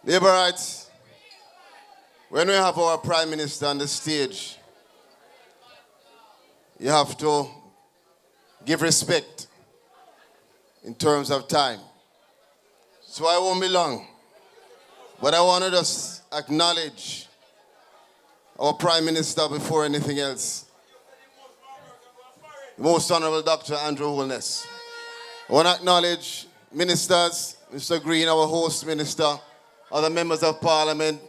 Laborites, when we have our Prime Minister on the stage, you have to give respect in terms of time. So I won't be long, but I want to just acknowledge our Prime Minister before anything else. The Most Honorable Dr. Andrew Holness. I want to acknowledge ministers, Mr. Green, our host minister, other members of Parliament,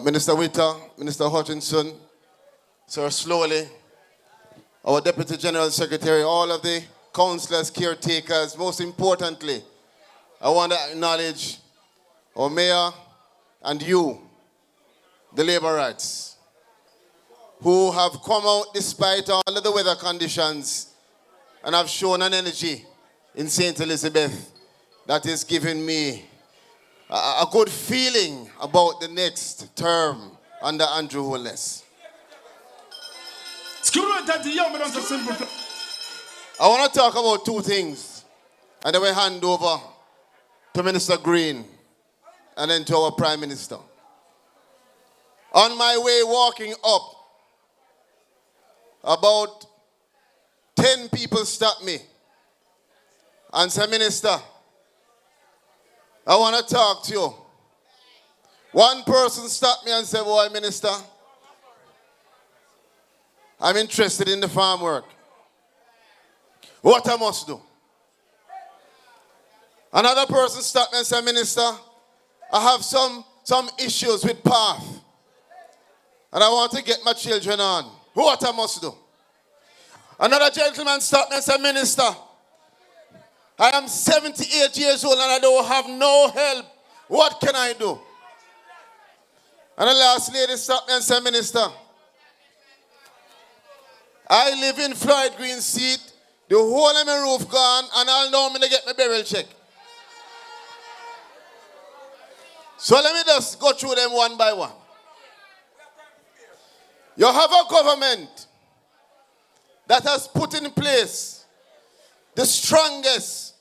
Minister Witter, Minister Hutchinson, Sir Slowly, our Deputy General Secretary, all of the councillors, caretakers. Most importantly, I want to acknowledge our Mayor and you, the Laborites, who have come out despite all of the weather conditions and have shown an energy in St. Elizabeth that is giving me a good feeling about the next term under Andrew Holness. I want to talk about two things, and then we hand over to Minister Green and then to our Prime Minister. On my way walking up, about 10 people stopped me and said, Minister, I want to talk to you. One person stopped me and said, boy, Minister, I'm interested in the farm work. What I must do? Another person stopped me and said, Minister, I have some issues with path. And I want to get my children on. What I must do? Another gentleman stopped me and said, Minister, I am 78 years old and I don't have no help. What can I do? And the last lady stopped me and said, Minister, I live in Floyd Green Seat. The whole of my roof gone and I'll know me to get my burial check. So let me just go through them one by one. You have a government that has put in place the strongest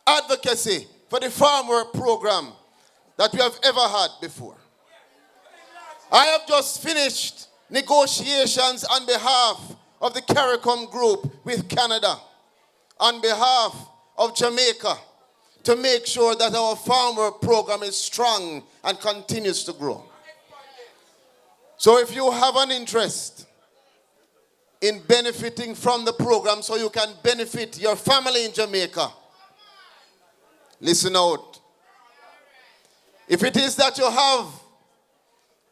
advocacy for the farm work program that we have ever had before. I have just finished negotiations on behalf of the CARICOM group with Canada, on behalf of Jamaica, to make sure that our farm work program is strong and continues to grow. So if you have an interest in benefiting from the program so you can benefit your family in Jamaica, listen out. If it is that you have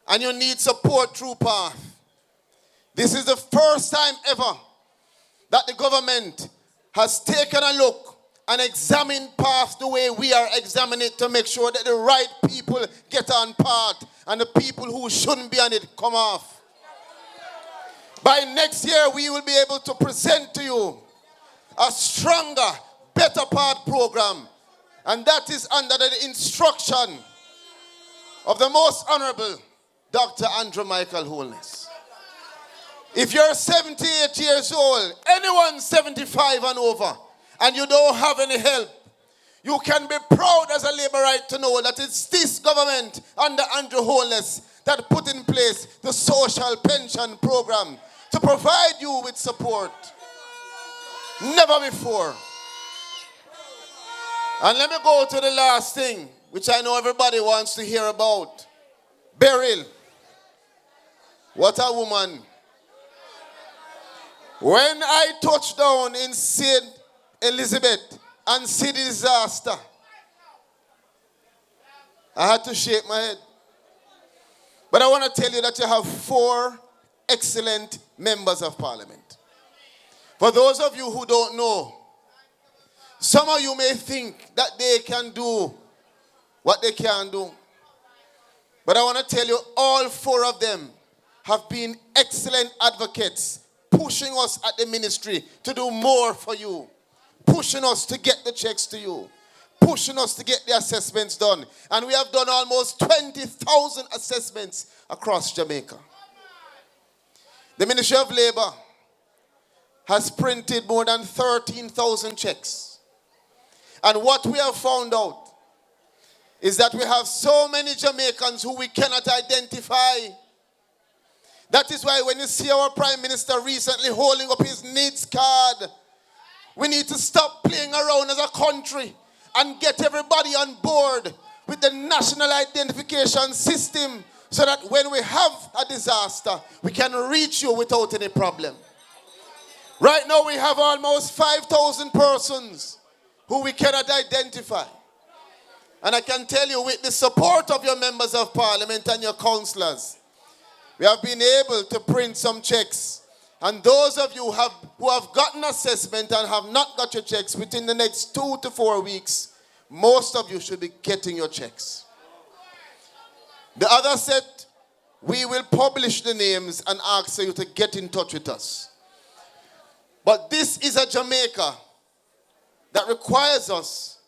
and you need support through PATH, this is the first time ever that the government has taken a look and examined PATH the way we are examining it to make sure that the right people get on PATH and the people who shouldn't be on it come off. By next year, we will be able to present to you a stronger, better PATH program, and that is under the instruction of the Most Honorable Dr. Andrew Michael Holness. If you're 78 years old, anyone 75 and over, and you don't have any help, you can be proud as a Labourite to know that it's this government under Andrew Holness that put in place the social pension program to provide you with support. Never before. And let me go to the last thing, which I know everybody wants to hear about. Beryl. What a woman. When I touched down in St. Elizabeth and see the disaster, I had to shake my head. But I want to tell you that you have 4 excellent members of Parliament. For those of you who don't know, some of you may think that they can do what they can do. But I want to tell you, all 4 of them have been excellent advocates, pushing us at the ministry to do more for you, pushing us to get the checks to you, pushing us to get the assessments done. And we have done almost 20,000 assessments across Jamaica. The Ministry of Labour has printed more than 13,000 checks. And what we have found out is that we have so many Jamaicans who we cannot identify. That is why when you see our Prime Minister recently holding up his needs card, we need to stop playing around as a country and get everybody on board with the national identification system so that when we have a disaster, we can reach you without any problem. Right now we have almost 5,000 persons who we cannot identify. And I can tell you, with the support of your members of parliament and your councillors, we have been able to print some checks. And those of you who have gotten assessment and have not got your checks, within the next 2 to 4 weeks, most of you should be getting your checks. The other set, we will publish the names and ask you to get in touch with us. But this is a Jamaica that requires us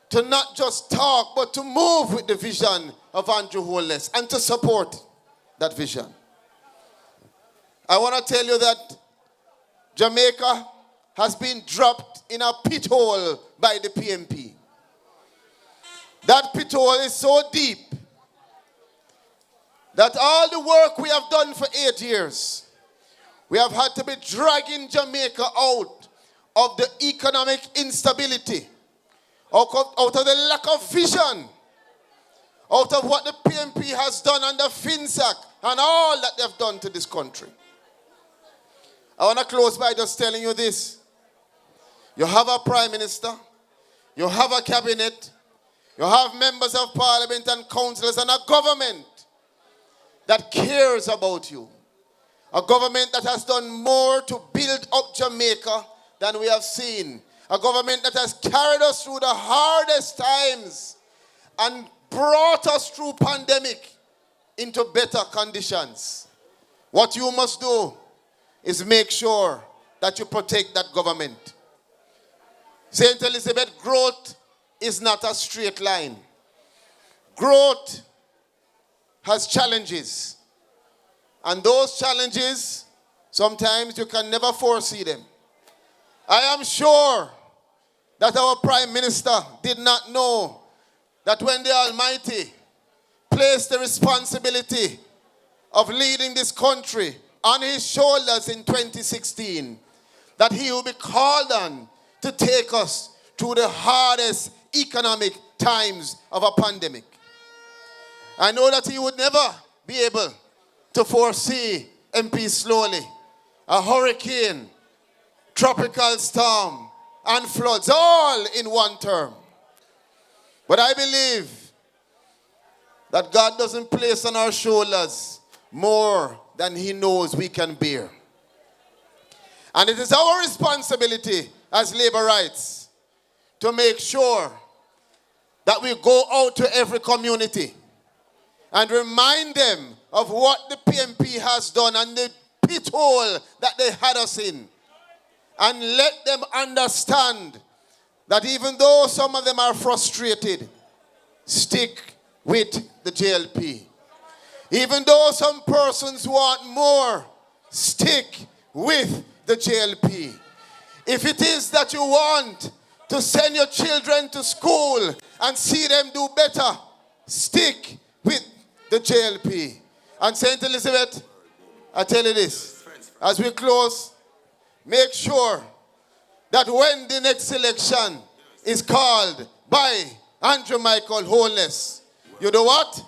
to not just talk, but to move with the vision of Andrew Holness and to support that vision. I want to tell you that Jamaica has been dropped in a pit hole by the PMP. That pit hole is so deep that all the work we have done for 8 years, we have had to be dragging Jamaica out of the economic instability, out of the lack of vision, out of what the PMP has done under FinSAC and all that they've done to this country. I want to close by just telling you this. You have a Prime Minister, you have a cabinet, you have members of parliament and councillors and a government that cares about you. A government that has done more to build up Jamaica than we have seen. A government that has carried us through the hardest times and brought us through pandemic into better conditions. What you must do is make sure that you protect that government. St. Elizabeth, growth is not a straight line. Growth has challenges. And those challenges, sometimes you can never foresee them. I am sure that our Prime Minister did not know that when the Almighty placed the responsibility of leading this country on his shoulders in 2016, that he will be called on to take us through the hardest economic times of a pandemic. I know that he would never be able to foresee MP Slowly, a hurricane, tropical storm, and floods, all in one term. But I believe that God doesn't place on our shoulders more than he knows we can bear. And it is our responsibility as labor rights to make sure that we go out to every community and remind them of what the PMP has done and the pit hole that they had us in. And let them understand that even though some of them are frustrated, stick with the JLP. Even though some persons want more, stick with the JLP. If it is that you want to send your children to school and see them do better, stick with the JLP. And St. Elizabeth, I tell you this, as we close, make sure that when the next election is called by Andrew Michael Holness, you know what?